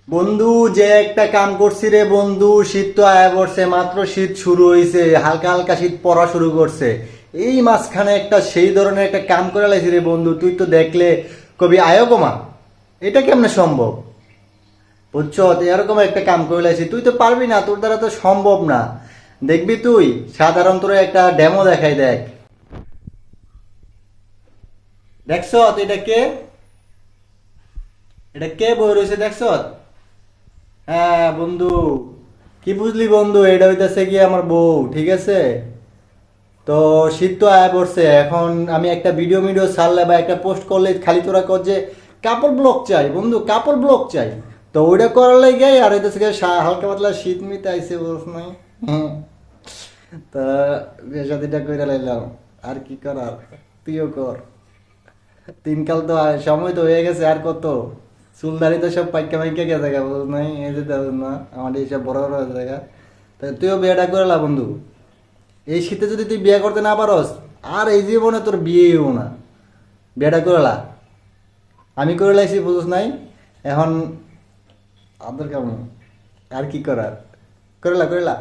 বন্ধু, যে একটা কাম করছি রে বন্ধু, শীত তো আয়া পড়ছে, মাত্র শীত শুরু হয়েছে, হালকা হালকা শীত পড়া শুরু করছে। এই মাঝখানে একটা সেই ধরনের একটা কাম করে লাইছি রে বন্ধু, তুই তো দেখলে কবি আয় কমা। এটা কেমনে সম্ভব? বুঝছ, এরকম একটা কাম করে লাইছি, তুই তো পারবি না, তোর দ্বারা তো সম্ভব না। দেখবি তুই, সাধারণ তোর একটা ডেমো দেখাই, দেখ। দেখছ এটা কে? এটা কে বই রয়েছে দেখছ? হ্যাঁ বন্ধু, কি বুঝলি বন্ধু, এটা হইতেছে কি আমার বউ, ঠিক আছে? তো শীত তো আয়া পড়ছে, এখন আমি একটা ভিডিও মিডিও ছাড়লে বা একটা পোস্ট করলে খালি তোরা কর যে কাপড় ব্লক চাই বন্ধু, কাপড় ব্লক চাই। তো ওইটা করার লাগে আর হইতেছে কি হালকা পাতলা শীত মিত আইসে, বলছ নাই? হ্যাঁ। তা বিয়ে শাদিটা করে লাইলাম, আর কি করার, তুইও কর। দিনকাল তো সময় তো হয়ে গেছে, আর কত? চুলদারি তো সব পাইকা পাইকা গেছে গা, বুঝ নাই? এই যে দেখ না, আমাদের এইসব বড় বড় হয়ে জায়গা। তাই তুইও বিয়েটা করে লা বন্ধু। এই শীতে যদি তুই বিয়ে করতে না পারস, আর এই জীবনে তোর বিয়েও না। বিয়েটা করে লা। আমি করে লাইছি, বুঝছ নাই? এখন আদর কেমন, আর কি করার, করে লা করে লা।